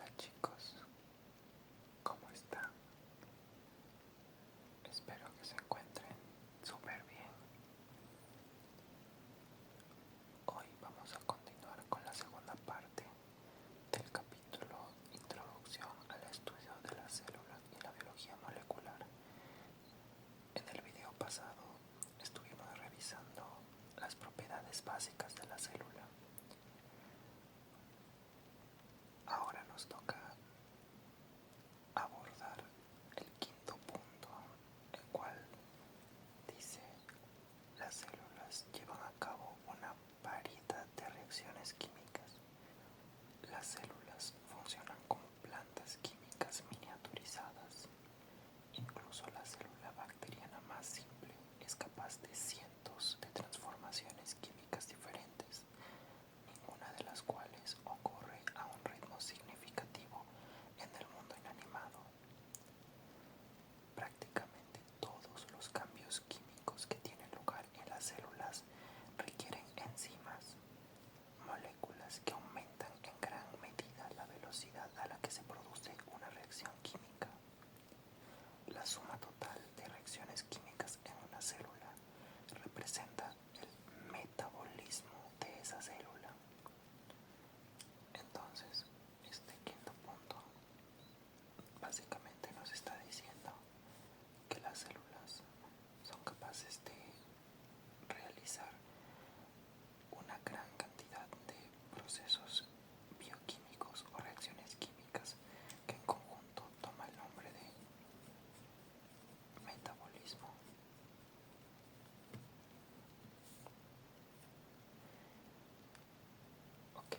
Hola chicos, ¿cómo están? Espero que se encuentren súper bien. Hoy vamos a continuar con la segunda parte del capítulo Introducción al estudio de las células y la biología molecular. En el video pasado estuvimos revisando las propiedades básicas de la célula. Ahora nos toca abordar el quinto punto, el cual dice: las células llevan a cabo una variedad de reacciones químicas. Las células funcionan como plantas químicas miniaturizadas. Incluso la célula bacteriana más simple es capaz de cientos de transformaciones químicas diferentes, ninguna de las cuales ocurre a un ritmo significativo en el mundo inanimado. Prácticamente todos los cambios químicos que tienen lugar en las células requieren enzimas, moléculas que aumentan en gran medida la velocidad a la que se produce una reacción química. La suma total de reacciones químicas en una célula representa el metabolismo de esa célula. Entonces, este quinto punto básicamente nos está diciendo que las células son capaces de realizar una gran cantidad de procesos bioquímicos o reacciones químicas que en conjunto toma el nombre de metabolismo. Ok,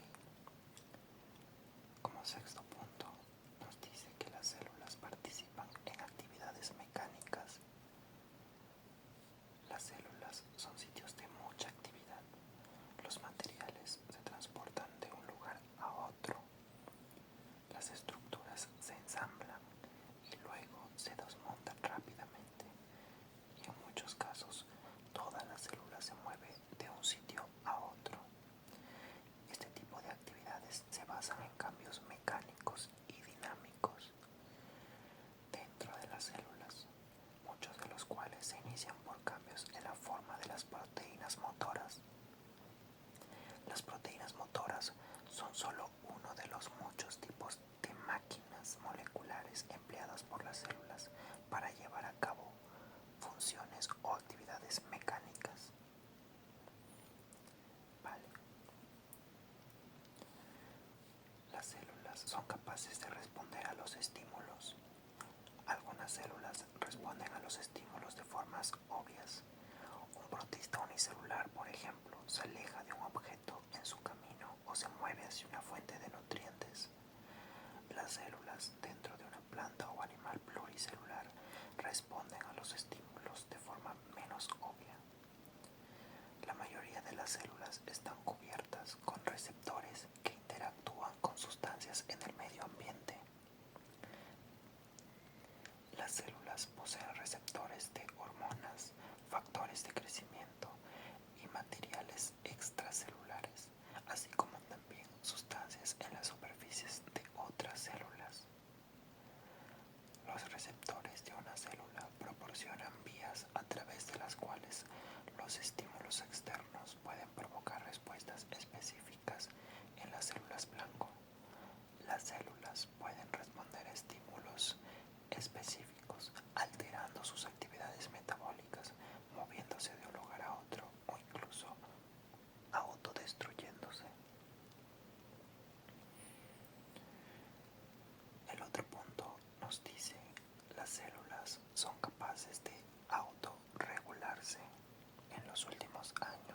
como sexto punto nos dice que las células participan en actividades mecánicas. Las células son sitios de mucha actividad. Los materiales se transportan de un lugar a otro. Las estructuras se ensamblan y luego se desmontan rápidamente. Y en muchos casos, toda la célula se mueve de un sitio a otro. Este tipo de actividades se basan en cambios mecánicos y dinámicos dentro de las células, muchos de los cuales se inician por cambios en la forma de las proteínas motoras. Las proteínas motoras son solo uno de los muchos tipos de máquinas moleculares empleadas por las células para llevar a cabo funciones o actividades mecánicas. Vale. Las células son capaces de responder a los estímulos. Algunas células responden a los estímulos de formas obvias. Un protista unicelular, por ejemplo, se aleja de un objeto en su camino o se mueve hacia una fuente de nutrientes. Las células dentro de una planta o animal pluricelular responden a los estímulos de forma menos obvia. La mayoría de las células están cubiertas con receptores que interactúan con sustancias en el medio ambiente. Las células poseen receptores de hormonas, factores de crecimiento y materiales extracelulares, así como también sustancias en las superficies de otras células. Los receptores de una célula proporcionan vías a través de las cuales los estímulos externos pueden provocar respuestas específicas en las células blanco. Las células pueden responder a estímulos específicos, alterando sus actividades metabólicas, moviéndose de un lugar a otro o incluso autodestruyéndose. El otro punto nos dice: las células son capaces de autorregularse. En los últimos años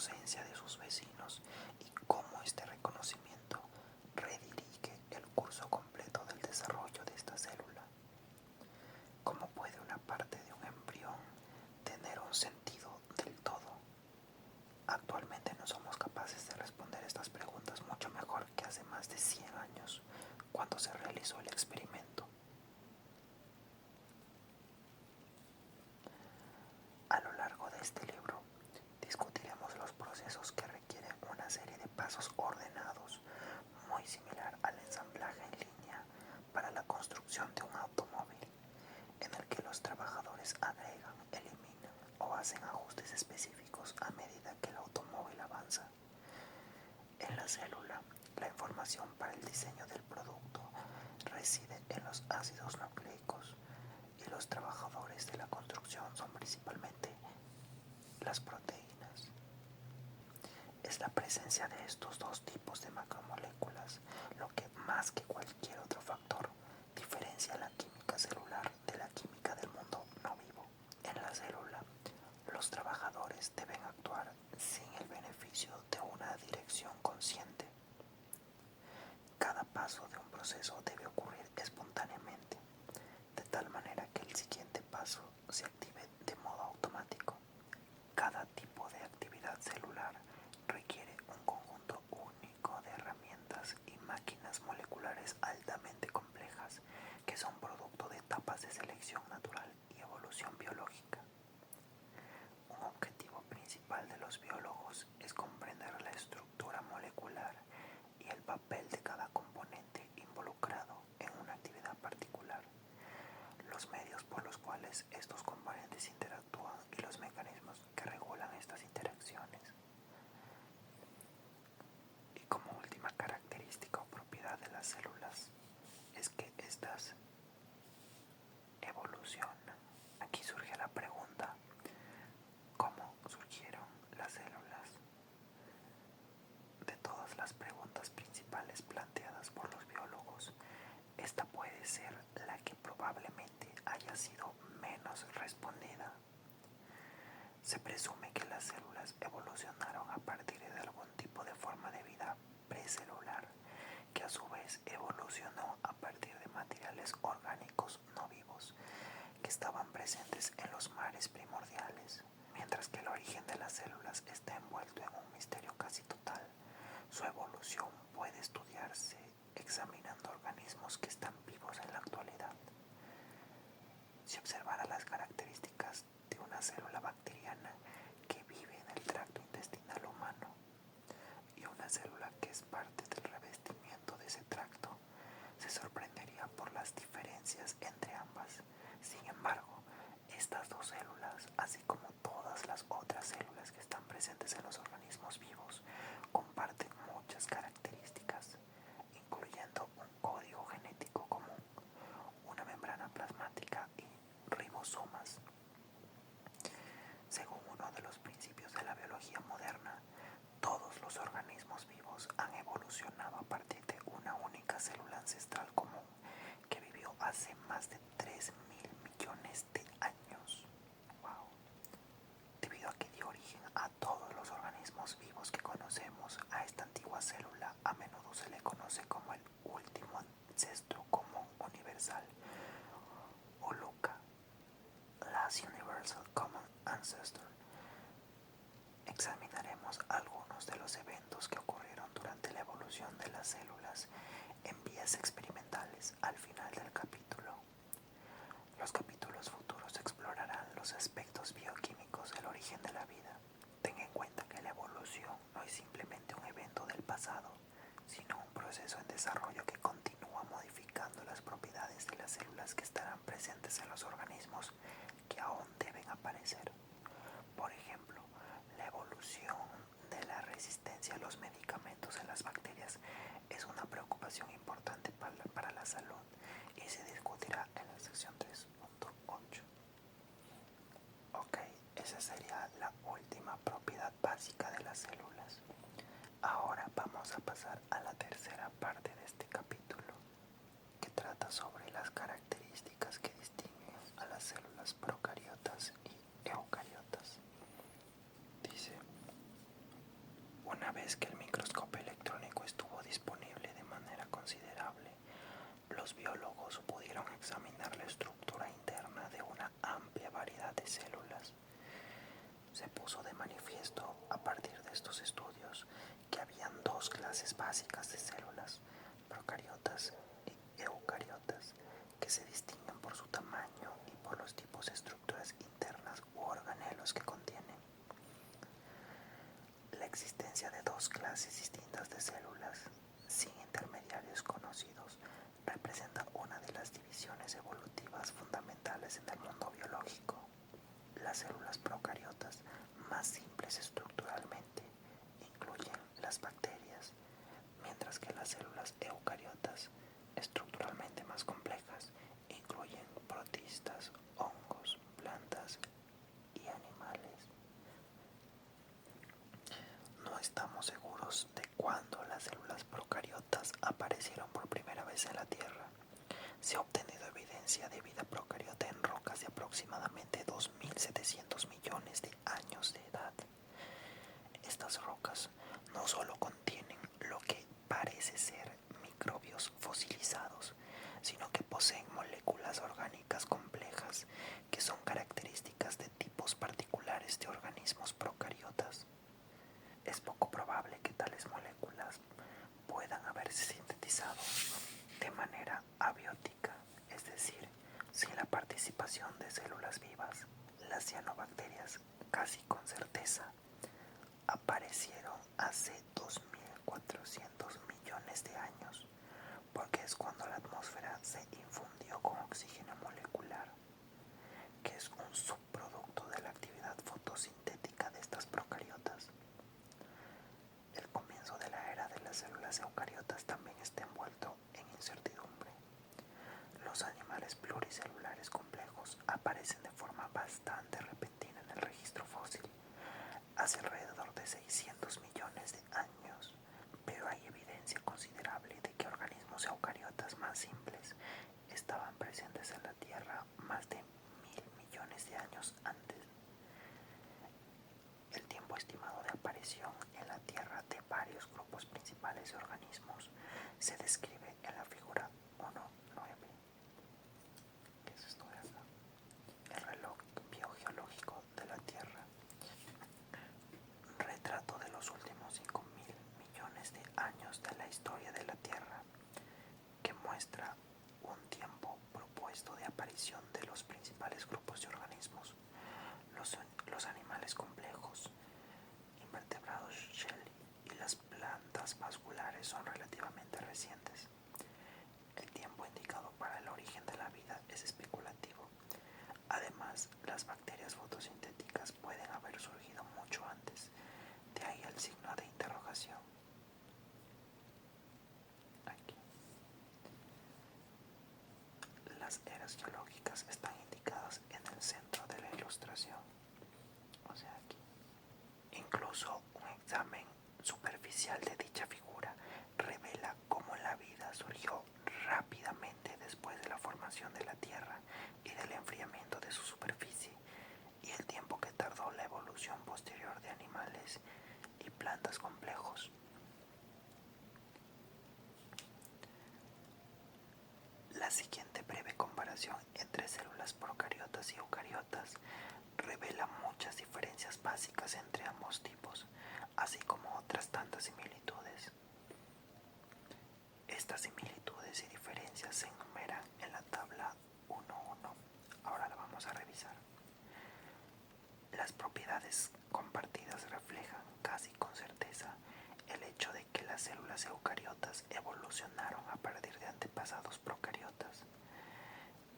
ausencia de sus vecinos y cómo este reconocimiento redirige el curso completo del desarrollo de esta célula. ¿Cómo puede una parte de un embrión tener un sentido del todo? Actualmente no somos capaces de responder estas preguntas mucho mejor que hace más de 100 años, cuando se realizó el experimento. A lo largo de este libro, discutiremos los procesos que requieren una serie de pasos ordenados, muy similar al ensamblaje en línea para la construcción de un automóvil, en el que los trabajadores agregan, eliminan o hacen ajustes específicos a medida que el automóvil avanza. En la célula, la información para el diseño del producto reside en los ácidos nucleicos y los trabajadores de la construcción son principalmente las proteínas. Es la presencia de estos dos tipos de macromoléculas lo que, más que cualquier otro factor, diferencia la química celular de la química del mundo no vivo. En la célula, los trabajadores deben actuar sin el beneficio de una dirección consciente. Cada paso de un proceso debe ocurrir espontáneamente, de tal manera que el siguiente paso se active de modo automático. Cada tipo de actividad celular requiere un conjunto único de herramientas y máquinas moleculares altamente complejas que son producto de etapas de selección natural y evolución biológica. Un objetivo principal de los biólogos es comprender la estructura molecular y el papel de cada componente involucrado en una actividad particular, los medios por los cuales estos componentes interactúan y los mecanismos que regulan estas interacciones. Y como última característica o propiedad de las células es que éstas evolucionan. Aquí surge la pregunta: ¿cómo surgieron las células? De todas las preguntas principales planteadas por los biólogos, esta puede ser la que probablemente haya sido menos respondida. Se presume que las células evolucionaron a partir de algún tipo de forma de vida precelular, que a su vez evolucionó a partir de materiales orgánicos no vivos que estaban presentes en los mares primordiales. Mientras que el origen de las células está envuelto en un misterio casi total, su evolución puede estudiarse examinando organismos que están vivos en la actualidad. Si observara las características de una célula bacteriana que vive en el tracto intestinal humano y una célula que es parte del revestimiento de ese tracto, se sorprendería por las diferencias entre ambas. Sin embargo, estas dos células, así como todas las otras células que están presentes en los organismos vivos, comparten muchas características, incluyendo un código genético común, una membrana plasmática y ribosomas. Según uno de los principios de la biología moderna, todos los organismos vivos han evolucionado a partir de una única célula ancestral común que vivió hace más de 3.000 millones de años. Wow. Debido a que dio origen a todos los organismos vivos que conocemos, a esta antigua célula a menudo se le conoce como el último ancestro común universal, o LUCA, Last Universal Common Ancestor. Examinaremos algunos de los eventos que ocurrieron durante la evolución de las células en vías experimentales al final del capítulo. Los capítulos futuros explorarán los aspectos bioquímicos del origen de la vida. Ten en cuenta que la evolución no es simplemente un evento del pasado, sino un proceso en desarrollo que continúa modificando las propiedades de las células que estarán presentes en los organismos que aún deben aparecer. Por ejemplo, la evolución de la resistencia a los medicamentos en las bacterias es una preocupación importante para la salud y se discutirá en la sección 3.8. Ok, esa sería la última propiedad básica de las células. Ahora vamos a pasar a la tercera parte de este capítulo, que trata sobre las características que distinguen a las células procariotas y eucariotas. Dice: clases básicas de células, procariotas y eucariotas, que se distinguen por su tamaño y por los tipos de estructuras internas u organelos que contienen. La existencia de dos clases distintas de células, sin intermediarios conocidos, representa una de las divisiones evolutivas fundamentales en el mundo biológico. Las células procariotas, más simples estructuralmente, incluyen las bacterias, mientras que las células eucariotas, estructuralmente más complejas, incluyen protistas, hongos, plantas y animales. No estamos seguros de cuándo las células procariotas aparecieron por primera vez en la Tierra. Se ha obtenido evidencia de vida procariota en rocas de aproximadamente 2.700 millones de años de edad. Estas rocas no solo contienen lo que parece ser microbios fosilizados, sino que poseen moléculas orgánicas complejas que son características de tipos particulares de organismos procariotas. Es poco probable que tales moléculas puedan haberse sintetizado de manera abiótica, es decir, sin la participación de células vivas. Las cianobacterias, casi con certeza, aparecieron hace 2.400 millones de años, porque es cuando la atmósfera se infundió con oxígeno molecular, que es un subproducto de la actividad fotosintética de estas procariotas. El comienzo de la era de las células eucariotas también está envuelto en incertidumbre. Los animales pluricelulares complejos aparecen de forma bastante repentina en el registro fósil, hace alrededor de 600 millones de años, pero hay evidencia considerable de que organismos eucariotas más simples estaban presentes en la Tierra más de 1.000 millones de años antes. El tiempo estimado de aparición en la Tierra de varios grupos principales de organismos se describe en la figura 1.9. ¿Qué es esto de acá? El reloj biogeológico de la Tierra. Retrato de los últimos 5.000 millones de años de la historia de la Tierra, que muestra un tiempo propuesto de aparición de los principales grupos de organismos. Los animales complejos, invertebrados Shelly y las plantas vasculares son relativamente recientes. El tiempo indicado para el origen de la vida es especulativo. Además, las bacterias fotosintéticas pueden haber surgido mucho antes, de ahí el signo de interrogación. Aquí. Las eras geológicas están indicadas en el centro de la ilustración, o sea aquí. Incluso un examen superficial de dicha figura revela cómo la vida surgió rápidamente después de la formación de la Tierra y del enfriamiento de su superficie, y el tiempo que tardó la evolución posterior de animales y plantas complejos. La siguiente breve comparación entre células procariotas y eucariotas revela muchas diferencias básicas entre ambos tipos, así como otras tantas similitudes. Estas similitudes y diferencias se enumeran en la tabla 1.1. Ahora la vamos a revisar. Las propiedades compartidas reflejan casi con certeza el hecho de que las células eucariotas evolucionaron a partir de antepasados procariotas.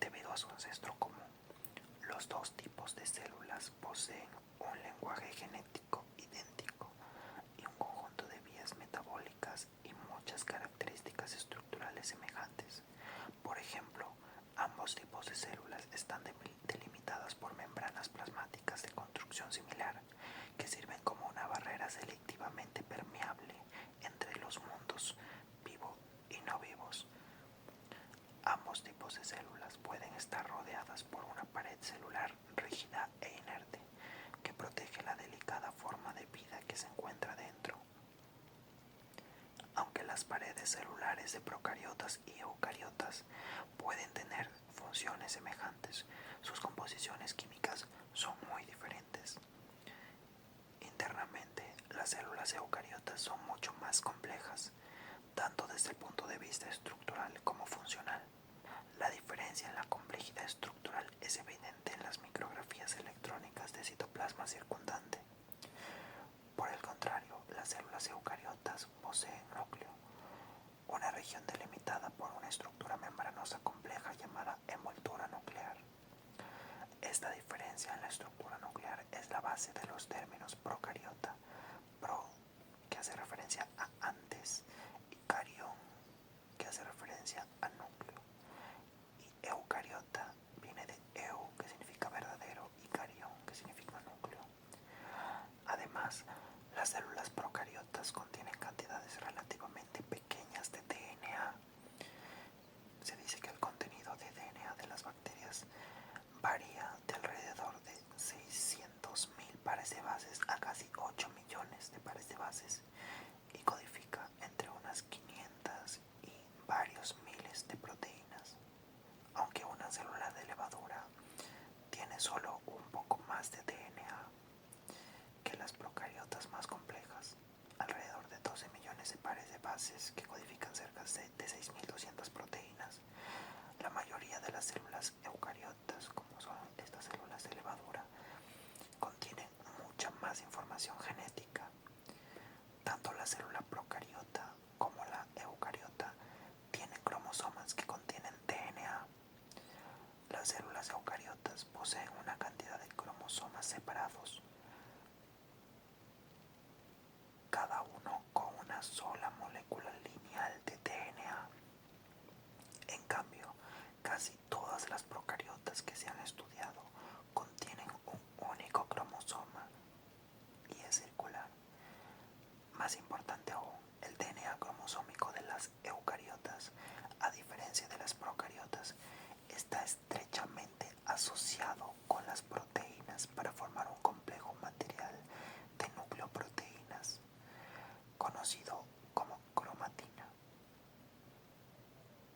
Debido a su ancestro común, los dos tipos de células poseen un lenguaje genético idéntico y un conjunto de vías metabólicas y muchas características estructurales semejantes. Por ejemplo, ambos tipos de células están delimitadas por membranas plasmáticas de construcción similar, que sirven como una barrera selectivamente permeable entre los mundos vivo y no vivos. Ambos tipos de células pueden estar rodeadas por una pared celular rígida e inerte que protege la delicada forma de vida que se encuentra dentro. Aunque las paredes celulares de procariotas y eucariotas pueden tener funciones semejantes, sus composiciones químicas son muy diferentes. Internamente, las células eucariotas son mucho más complejas, tanto desde el punto de vista estructural como funcional. La diferencia en la complejidad estructural es evidente en las micrografías electrónicas de citoplasma circundante. Por el contrario, las células eucariotas poseen núcleo, una región delimitada por una estructura membranosa compleja llamada envoltura nuclear. Esta diferencia en la estructura nuclear es la base de los términos procariota, pro, que hace referencia a antes, y carión, que hace referencia a núcleo. Y eucariota viene de eu, que significa verdadero, y carión, que significa núcleo. Además, las células procariotas contienen cantidades relativamente pequeñas de DNA. Se dice que el contenido de DNA de las bacterias varía de alrededor de 600.000 pares de bases a casi 8 millones de pares de bases y codifica entre unas 500 y varios miles de proteínas. Aunque una célula de levadura tiene solo un poco más de DNA que las procariotas más complejas, alrededor de 12 millones de pares de bases que codifican cerca de 6.200 proteínas. La mayoría de las células eucariotas, como son estas células de levadura, contienen mucha más información genética. Tanto la célula procariota como la eucariota tienen cromosomas que contienen DNA. Las células eucariotas poseen una cantidad de cromosomas separados, cada uno con una sola molécula lineal de DNA. En cambio, casi todas las procariotas que se han estudiado contienen un único cromosoma y es circular. Más importante aún, el DNA cromosómico de las eucariotas, a diferencia de las procariotas, está estrechamente asociado con las proteínas para formar un complejo material de nucleoproteínas, conocido como cromatina.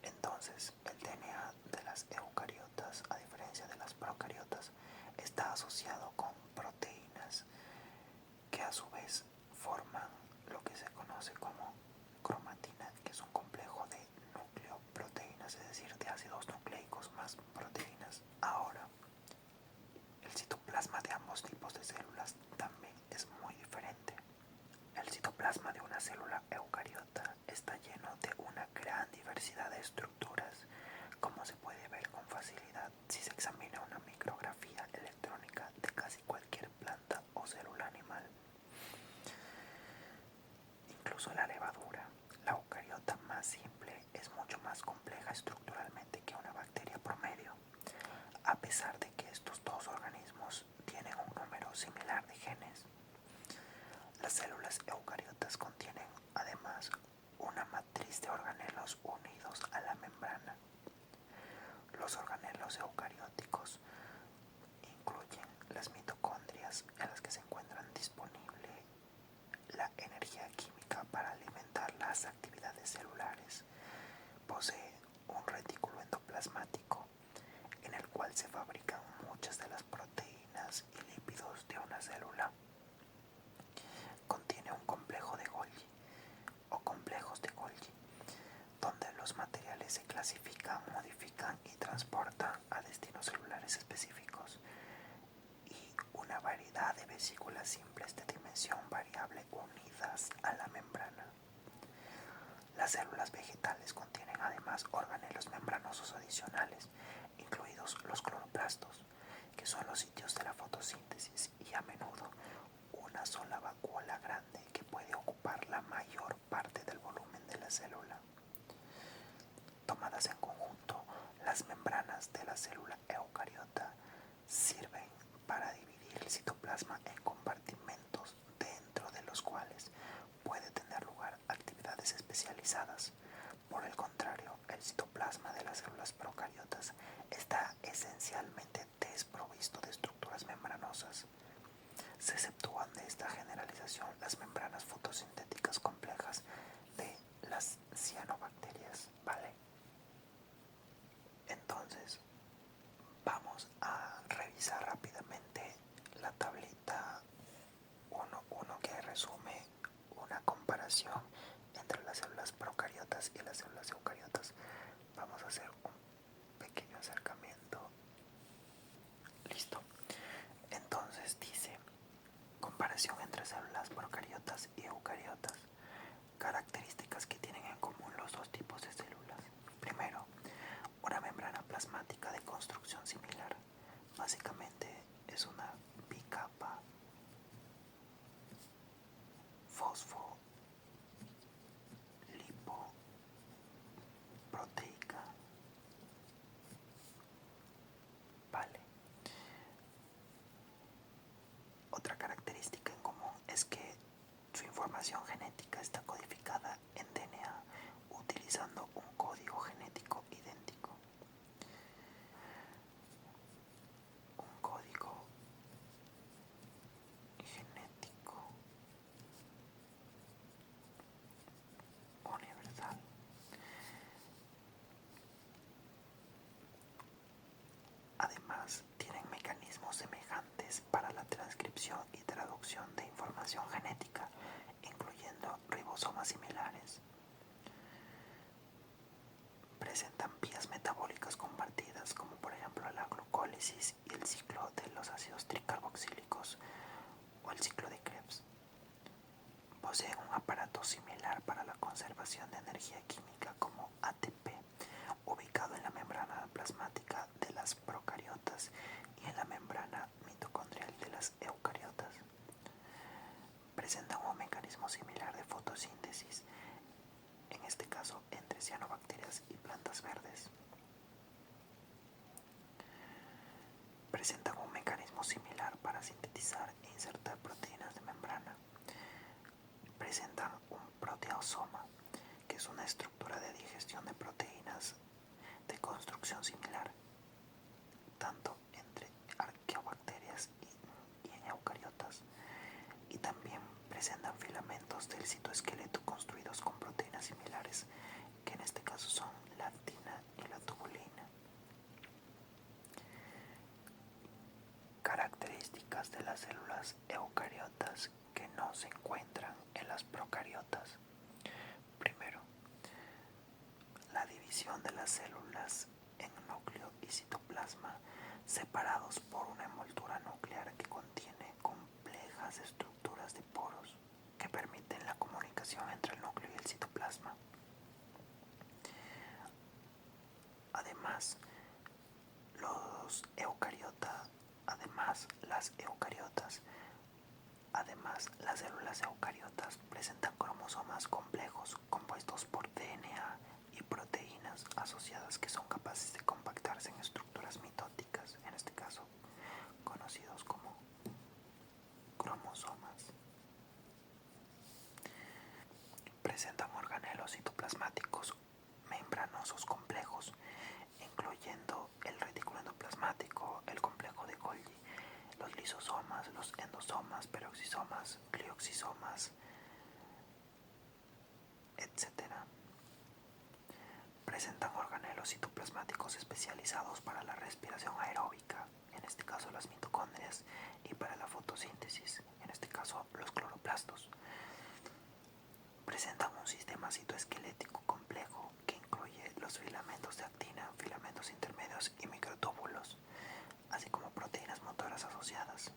Entonces, el DNA de las eucariotas, a diferencia de las procariotas, está asociado con proteínas que a su vez forman lo que se conoce como cromatina, que es un complejo de nucleoproteínas, es decir, de ácidos nucleicos más proteínas. Ahora, el citoplasma de ambos tipos de células también es muy diferente. El citoplasma de una célula eucariota está lleno de una gran diversidad de estructuras, como se puede ver con facilidad si se examina una micrografía electrónica de casi cualquier planta o célula animal. Incluso la levadura, la eucariota más simple, es mucho más compleja estructuralmente que una bacteria promedio, a pesar de que estos dos organismos tienen un número similar de genes. Las células eucariotas contienen además una matriz de organelos unidos a la membrana. Los organelos eucarióticos incluyen las mitocondrias, en las que se encuentra disponible la energía química para alimentar las actividades celulares. Posee un retículo endoplasmático en el cual se fabrican muchas de las proteínas y lípidos de una célula. Contiene un complejo de Golgi o complejos de Golgi, donde los materiales se clasifican, modifican y transportan a destinos celulares específicos, y una variedad de vesículas simples de dimensión variable unidas a la membrana. Las células vegetales contienen además organelos membranosos adicionales, incluidos los cloroplastos, que son los sitios de la fotosíntesis, y a menudo una sola vacuola grande que puede ocupar la mayor parte del volumen de la célula. Tomadas en conjunto, las membranas de la célula eucariota sirven para dividir el citoplasma en compartimentos, dentro de los cuales puede tener lugar actividades especializadas. Por el contrario, el citoplasma de las células procariotas está esencialmente desprovisto de estructuras membranosas. Se exceptúan de esta generalización las membranas fotosintéticas complejas de las cianobacterias, ¿vale? Entonces, vamos a revisar rápidamente la tablita 1.1 que resume comparación entre las células procariotas y las células eucariotas. Vamos a hacer un pequeño acercamiento. Listo. Entonces dice, comparación entre células procariotas y eucariotas. Características que tienen en común los dos tipos de células. Primero, una membrana plasmática de construcción similar. Básicamente es una bicapa fosfolipoteica. Vale. Otra característica en común es que su información genética está codificada en DNA utilizando un código genético idéntico. Un código genético universal. Además, tienen mecanismos semejantes para la transcripción y traducción de información genética, incluyendo ribosomas similares. Presentan vías metabólicas compartidas, como por ejemplo la glucólisis y el ciclo de los ácidos tricarboxílicos o el ciclo de Krebs. Poseen un aparato similar para la conservación de energía química como ATP, ubicado en la membrana plasmática de las procariotas y en la membrana mitocondrial de las eucariotas. Presentan un mecanismo similar de fotosíntesis, en este caso entre cianobacterias y plantas verdes. Presentan un mecanismo similar para sintetizar e insertar proteínas de membrana. Presentan un proteasoma, que es una estructura de digestión de proteínas de construcción similar, tanto entre arqueobacterias y en eucariotas. Y también presentan filamentos del citoesqueleto construidos con proteínas similares, que en este caso son la actina y la tubulina. Características de las células eucariotas que no se encuentran en las procariotas. Primero, la división de las células en núcleo y citoplasma separados por una envoltura nuclear que contiene complejas estructuras de poros que permiten la comunicación entre el núcleo y el citoplasma. Además, las células eucariotas presentan cromosomas complejos compuestos por DNA y proteínas asociadas que son capaces de compactarse en estructuras mitóticas, en este caso conocidos como cromosomas. Presentan organelos citoplasmáticos membranosos complejos, incluyendo el retículo endoplasmático, el complejo de Golgi, los lisosomas, los endosomas, peroxisomas, glioxisomas, etc. Presentan organelos citoplasmáticos especializados para la respiración aeróbica, en este caso las mitocondrias, y para la fotosíntesis, en este caso los cloroplastos. Presentan un sistema citoesquelético complejo que incluye los filamentos de actina, filamentos intermedios y microtúbulos, así como proteínas motoras asociadas.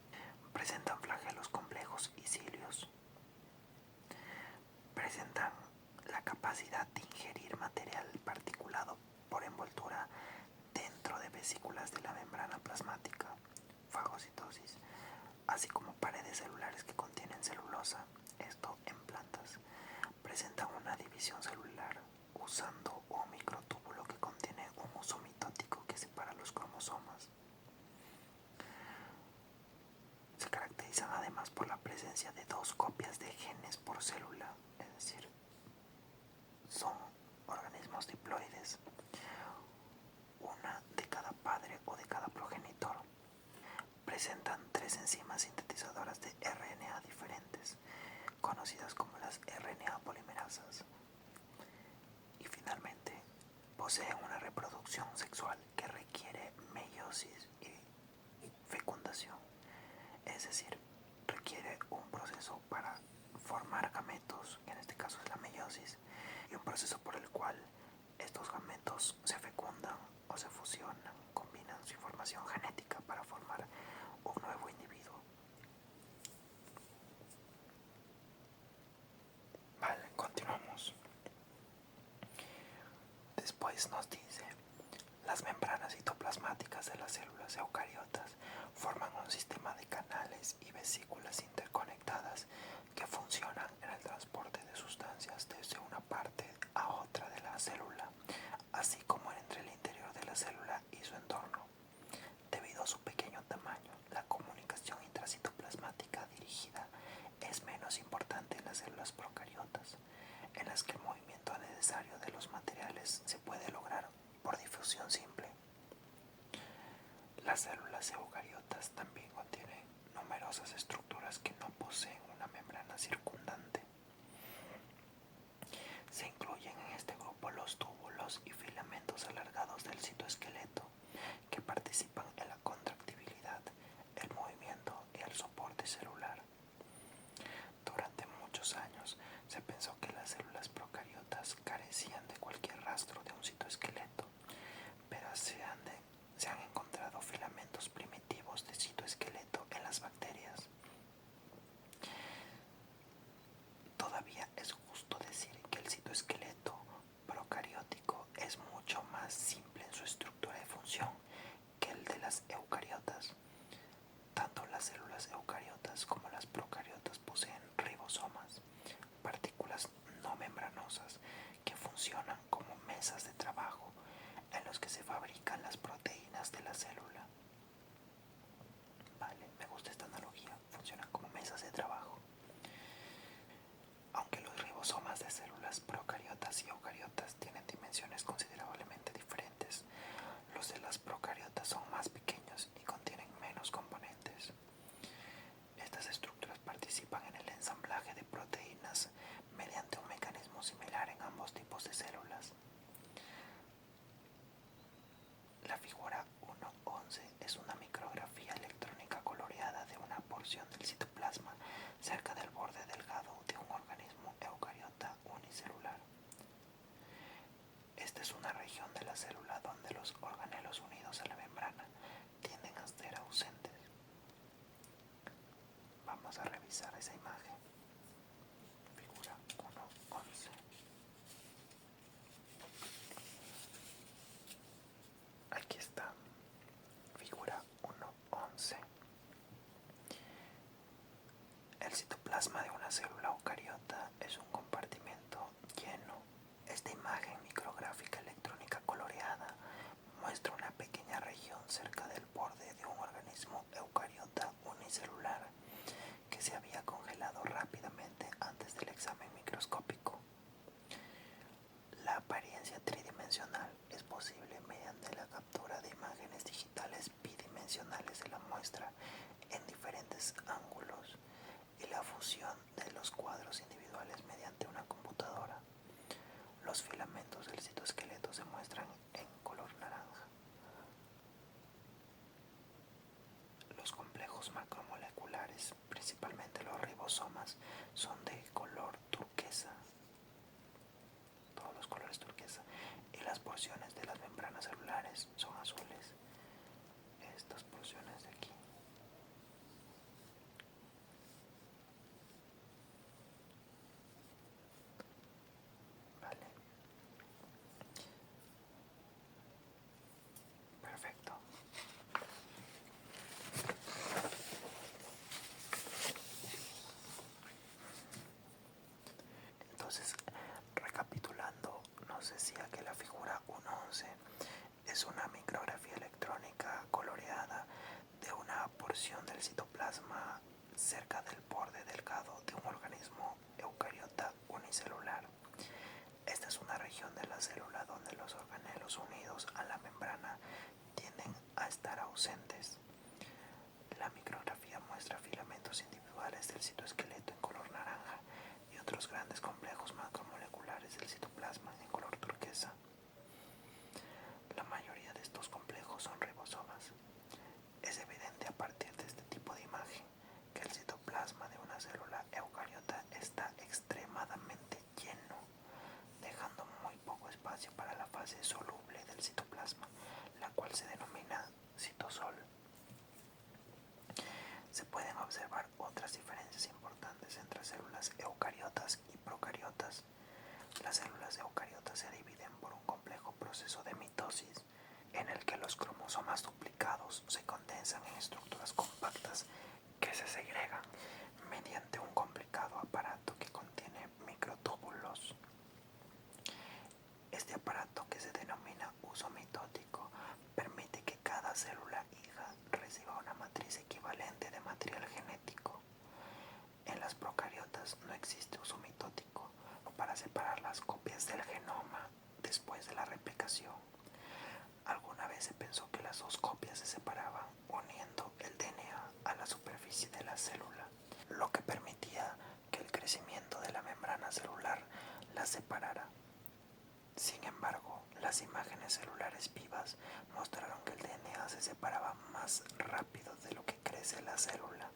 Presentan flagelos complejos y cilios. Presentan la capacidad de ingerir material particulado por envoltura dentro de vesículas de la membrana plasmática, fagocitosis, así como paredes celulares que contienen celulosa, esto en plantas. Presentan una división celular usando un microtúbulo que contiene un huso mitótico que separa los cromosomas. Se caracterizan además por la presencia de 2 copias de genes por célula, es decir, son organismos diploides, una de cada padre o de cada progenitor. Presentan 3 enzimas sintetizadoras de RNA diferentes, conocidas como las RNA polimerasas. Y finalmente, poseen una reproducción sexual que requiere meiosis y fecundación, es decir, requiere un proceso para formar gametos, en este caso proceso por el cual estos gametos se fecundan o se fusionan, combinan su información genética para formar un nuevo individuo. Vale, continuamos. Después nos dice, las membranas citoplasmáticas de las células eucariotas forman un sistema de canales y vesículas interconectadas que funcionan en el transporte de sustancias desde una parte a otra de la célula, así como entre el interior de la célula y su entorno. Debido a su pequeño tamaño, la comunicación intracitoplasmática dirigida es menos importante en las células procariotas, en las que el movimiento necesario de los materiales se puede lograr por difusión simple. Las células eucariotas también contienen numerosas estructuras que no poseen una membrana circundante. Se incluyen en este grupo los túbulos y filamentos alargados del citoesqueleto, que participan en la contractibilidad, el movimiento y el soporte celular. Durante muchos años se pensó que las células procariotas carecían de cualquier rastro de un citoesqueleto, pero se han encontrado filamentos primitivos de citoesqueleto en las bacterias. Todavía es justo decir que el citoesqueleto procariótico es mucho más simple en su estructura y función que el de las eucariotas. Tanto las células eucariotas como las procariotas poseen ribosomas, partículas no membranosas que funcionan como mesas de trabajo en los que se fabrican las proteínas de la célula. Vale, me gusta esta analogía, funcionan como mesas de trabajo. Aunque los ribosomas de células procariotas y eucariotas tienen dimensiones considerablemente diferentes, los de las procariotas son más pequeños y contienen menos componentes. Estas estructuras participan en el ensamblaje de proteínas mediante un mecanismo similar en ambos tipos de células. La figura 1.11 es una micrografía electrónica coloreada de una porción del citoplasma cerca del borde delgado de un organismo eucariota unicelular. Esta es una región de la célula donde los organelos unidos a la membrana tienden a ser ausentes. Vamos a revisar esa imagen. Figura 1.11. Aquí está. Figura 1.11. El citoplasma de una célula eucariota es un compartimento lleno. Esta imagen micrográfica electrónica coloreada muestra una pequeña región cerca del borde de un organismo eucariota unicelular que se había congelado rápidamente antes del examen microscópico. La apariencia tridimensional es posible mediante la captura de imágenes digitales bidimensionales de la muestra en diferentes ángulos y la fusión de los cuadros individuales mediante una computadora. Los filamentos del citoesqueleto se muestran en color naranja. Los complejos macromoleculares, principalmente los ribosomas, son de color turquesa. Todos los colores turquesa. Y las porciones de las membranas celulares son azules. Estas porciones de aquí. Vale. Perfecto. Entonces, recapitulando, nos decía que la figura 1.11 es una micrografía electrónica coloreada de una porción del citoplasma cerca del borde delgado de un organismo eucariota unicelular. Esta es una región de la célula donde los organelos unidos a la membrana tienden a estar ausentes. La micrografía muestra filamentos individuales del citoesqueleto en color naranja y otros grandes complejos macromoleculares del citoplasma en color turquesa. La mayoría de estos complejos son ribosomas. Es evidente a partir de este tipo de imagen que el citoplasma de una célula eucariota está extremadamente lleno, dejando Este aparato, que se denomina uso mitótico, permite que cada célula hija reciba una matriz equivalente de material genético. En las procariotas no existe uso mitótico para separar las copias del genoma después de la replicación. Alguna vez se pensó que las dos copias se separaban uniendo el DNA a la superficie de la célula, lo que permitía que el crecimiento de la membrana celular las separara. Sin embargo, las imágenes celulares vivas mostraron que el DNA se separaba más rápido de lo que crece la célula,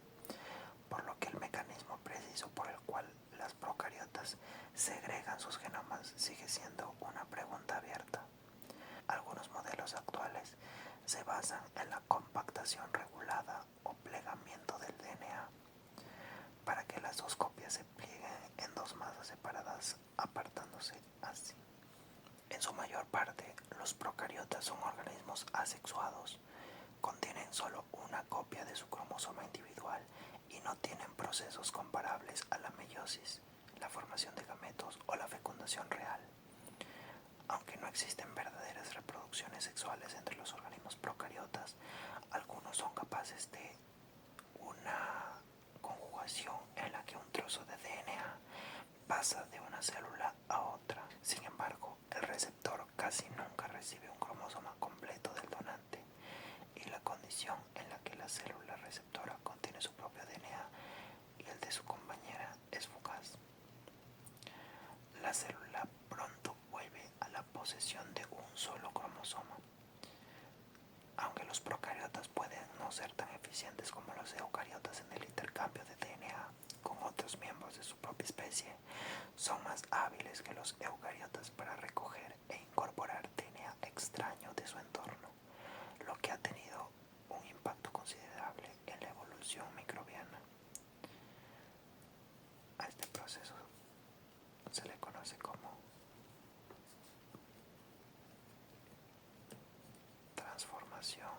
por lo que el mecanismo preciso por el cual las procariotas segregan sus genomas sigue siendo una pregunta abierta. Algunos modelos actuales se basan en la compactación regulada o plegamiento del DNA para que las dos copias se plieguen en dos masas separadas, apartándose así. En su mayor parte, los procariotas son organismos asexuados. Contienen solo una copia de su cromosoma individual y no tienen procesos comparables a la meiosis, la formación de gametos o la fecundación real. Aunque no existen verdaderas reproducciones sexuales entre los organismos procariotas, algunos son capaces de una conjugación en la que un trozo de DNA pasa de una célula a otra. Sin embargo, el receptor casi nunca recibe un cromosoma completo del donante, y la condición en la que la célula receptora contiene su propio DNA y el de su compañera es fugaz. La célula pronto vuelve a la posesión de un solo cromosoma. Aunque los procariotas pueden no ser tan eficientes como los eucariotas en el intercambio de DNA con otros miembros de su propia especie, son más hábiles que los eucariotas para recoger e incorporar DNA extraño de su entorno, lo que ha tenido un impacto considerable en la evolución microbiana. A este proceso se le conoce como transformación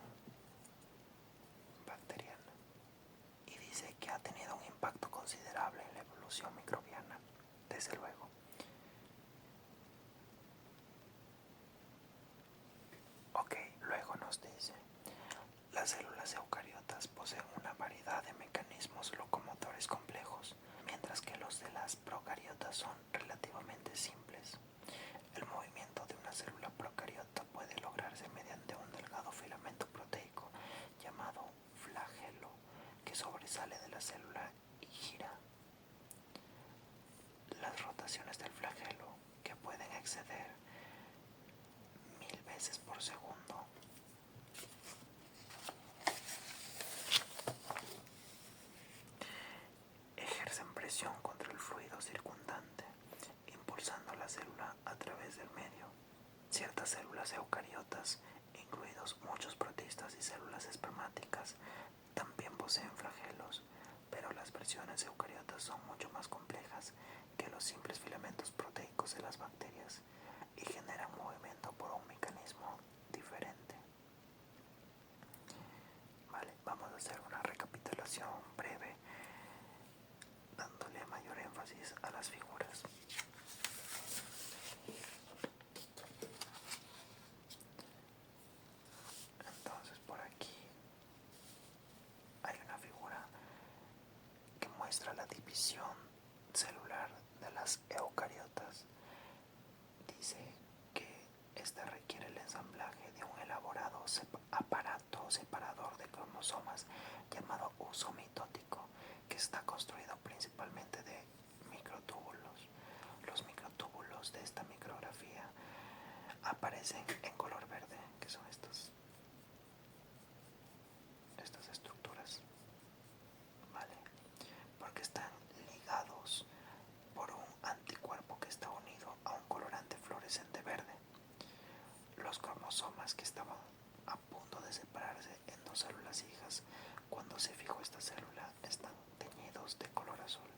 bacteriana, y dice que ha tenido un impacto considerable en la evolución microbiana, desde luego. Ok, luego nos dice: las células eucariotas poseen una variedad de mecanismos locomotores complejos, mientras que los de las procariotas son relativamente simples. El movimiento de una célula procariota puede lograrse mediante un delgado filamento proteico llamado flagelo, que sobresale de la célula y gira. Las rotaciones del flagelo, que pueden exceder 1000 veces por segundo, ejercen presión contra el fluido circundante, impulsando la célula a través del medio. Ciertas células eucariotas, incluidos muchos protistas y células espermáticas, también poseen flagelos, pero las versiones eucariotas son mucho más complejas que los simples filamentos proteicos de las bacterias y generan movimiento por un mecanismo diferente. Vale, vamos a hacer una recapitulación breve, dándole mayor énfasis a las figuras. Entonces, por aquí hay una figura que muestra la división celular de las eucariotas. Dice que esta requiere el ensamblaje de un elaborado aparato separador de cromosomas llamado uso mitótico, que está construido principalmente de microtúbulos. Los microtúbulos de esta micrografía aparecen en color verde, que son estas estructuras, ¿vale? Porque están ligados por un anticuerpo que está unido a un colorante fluorescente verde. Los cromosomas, que estaban a punto de separarse en dos células hijas cuando se fijó esta célula, están teñidos de color azul,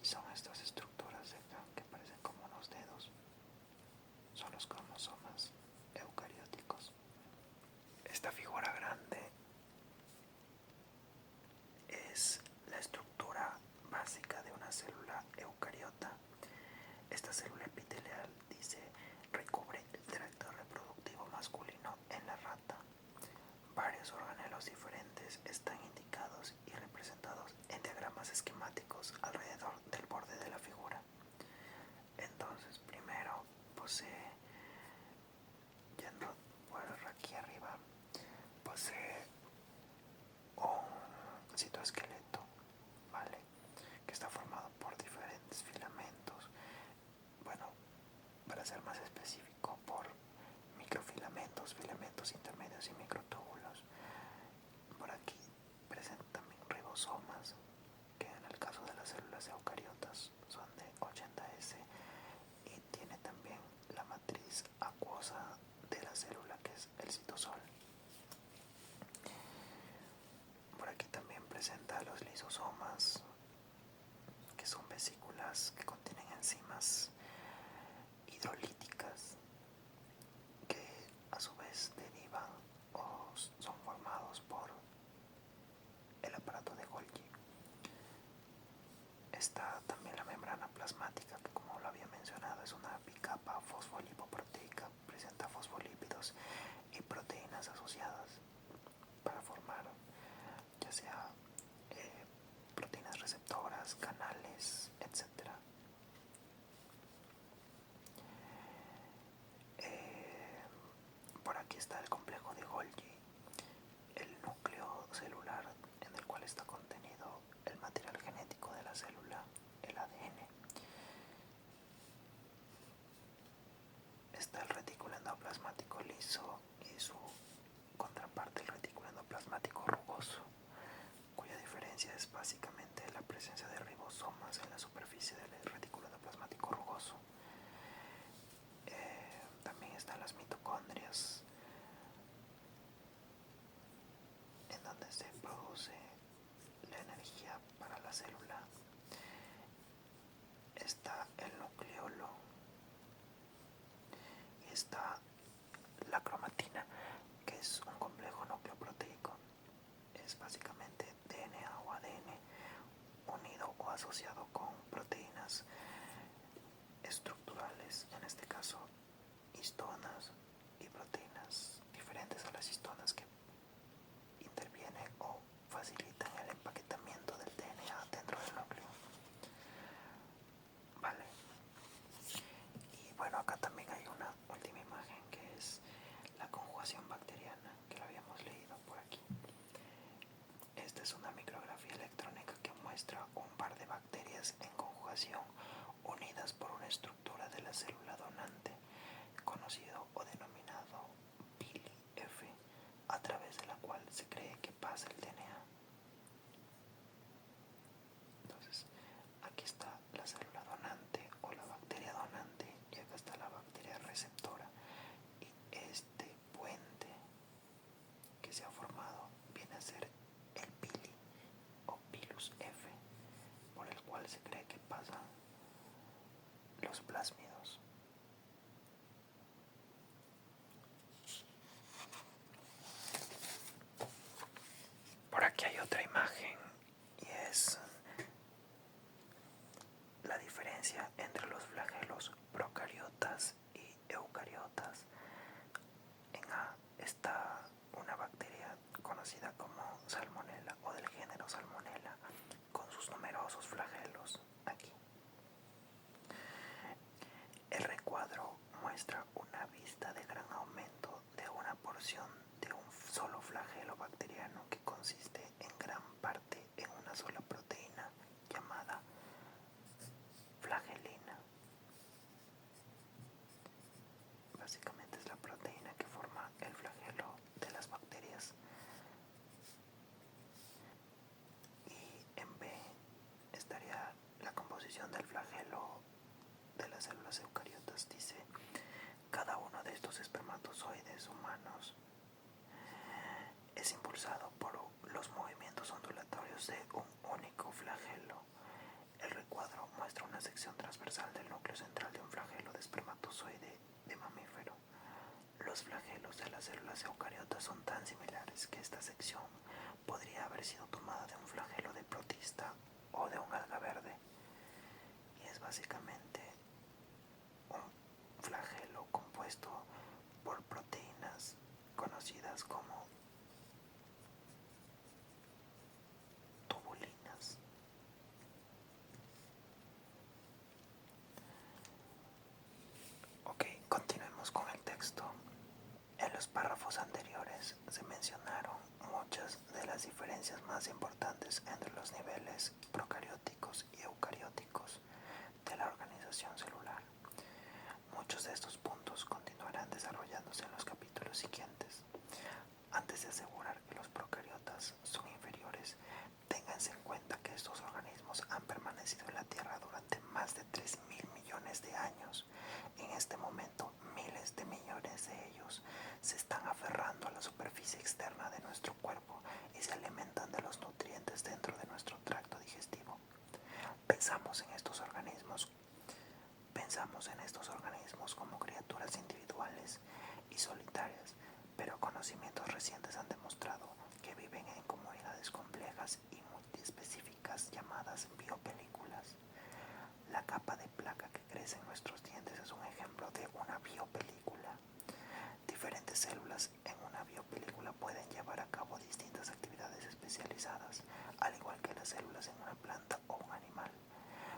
y son estas estructuras de acá que parecen como unos dedos. Son los cromosomas eucarióticos. Esta figura grande es la estructura básica de una célula eucariota. Esta célula epitelial, dice, recubre Varios organelos diferentes están indicados y representados en diagramas esquemáticos alrededor del borde de la figura. Entonces, primero posee, yendo por aquí arriba, posee un citoesqueleto, ¿vale? Que está formado por diferentes filamentos. Bueno, para ser más específico, por microfilamentos, filamentos intermedios y microtúbulos. Por aquí presenta también ribosomas, que en el caso de las células eucariotas son de 80S, y tiene también la matriz acuosa de la célula, que es el citosol. Por aquí también presenta los lisosomas, que son vesículas que contienen enzimas hidrolíticas que a su vez derivan o son formados por el aparato de Golgi. Está también la membrana plasmática, que como lo había mencionado es una bicapa fosfolipoproteica, presenta fosfolípidos y proteínas asociadas para formar ya sea proteínas receptoras, canales, etc. Por aquí está el complejo de Golgi, el núcleo celular en el cual está contenido el material genético de la célula, el ADN. Está el retículo endoplasmático liso y su contraparte, el retículo endoplasmático rugoso, cuya diferencia es básicamente la presencia de ribosomas en la superficie del retículo endoplasmático rugoso. También están las mitocondrias, en donde se produce la energía para la célula. Está el nucleolo y está la cromatina, que es un complejo nucleoproteico. Es básicamente DNA o ADN unido o asociado con proteínas estructurales, en este caso histonas y proteínas diferentes a las histonas que intervienen o facilitan el empaquetamiento del DNA dentro del núcleo. Vale. Y bueno, acá también hay una última imagen, que es la conjugación bacteriana, que la habíamos leído por aquí. Esta es una micrografía electrónica que muestra un par de bacterias en conjugación unidas por una estructura de la célula donante, conocido o denominado PILI-F, a través de la cual se cree que pasa el DNA. Entonces, aquí está la célula donante o la bacteria donante, y acá está la bacteria receptora. Y este puente que se ha formado viene a ser el pili o pilus F, por el cual se cree que pasan los plásmidos. Por aquí hay otra imagen, y es la diferencia entre los flagelos procariotas y eucariotas. En A está una bacteria conocida como Salmonella o del género Salmonella, con sus numerosos flagelos aquí. El recuadro muestra una vista de gran aumento de una porción de un solo flagelo bacteriano, que consiste en gran parte en una sola proteína llamada flagelina. Básicamente es la proteína que forma el flagelo de las bacterias. Y en B estaría la composición del flagelo de las células eucariotas. Dice: cada uno de estos espermatozoides humanos es impulsado por los movimientos ondulatorios de un único flagelo. El recuadro muestra una sección transversal del núcleo central de un flagelo de espermatozoide de mamífero. Los flagelos de las células eucariotas son tan similares que esta sección podría haber sido tomada de un flagelo de protista o de un alga verde, y es básicamente un flagelo compuesto por proteínas conocidas como párrafos anteriores se mencionaron muchas de las diferencias más importantes entre los niveles procarióticos y eucarióticos de la organización celular. Muchos de estos puntos continuarán desarrollándose en los capítulos siguientes. Antes de asegurar que los procariotas son inferiores, ténganse en cuenta que estos organismos han permanecido en la Tierra durante más de 3.000 millones de años. En este momento, miles de millones de ellos se están aferrando a la superficie externa de nuestro cuerpo y se alimentan de los nutrientes dentro de nuestro tracto digestivo. Pensamos en estos organismos como criaturas individuales y solitarias, pero conocimientos recientes han demostrado que viven en comunidades complejas y multiespecíficas llamadas biopelículas. La capa de placa que crece en nuestros dientes es un ejemplo de una biopelícula. Diferentes células en una biopelícula pueden llevar a cabo distintas actividades especializadas, al igual que las células en una planta o un animal.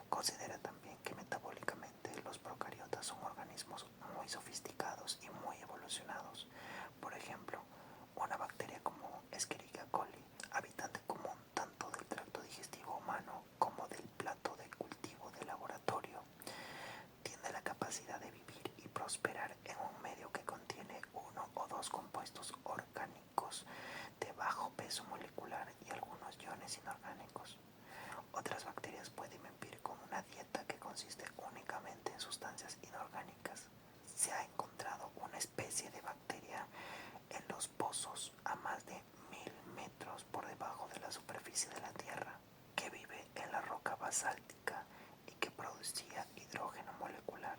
Considera también que metabólicamente los procariotas son organismos muy sofisticados y muy evolucionados. Por ejemplo, una bacteria como Escherichia coli, habitante común tanto del tracto digestivo humano como del plato de cultivo de laboratorio, tiene la capacidad de vivir y prosperar en un medio que contiene uno o dos compuestos orgánicos de bajo peso molecular y algunos iones inorgánicos. Otras bacterias pueden vivir con una dieta que consiste únicamente en sustancias inorgánicas. Se ha encontrado una especie de bacteria en los pozos a más de 1000 metros por debajo de la superficie de la Tierra, que vive en la roca basáltica y que producía hidrógeno molecular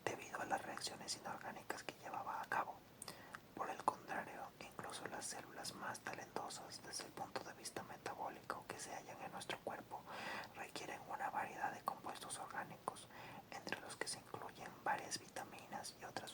debido a las reacciones inorgánicas que llevaba a cabo. Por el contrario, incluso las células más talentosas desde el punto de vista metabólico que se hallan en nuestro cuerpo requieren una variedad de compuestos orgánicos, entre los que se incluyen varias vitaminas y otras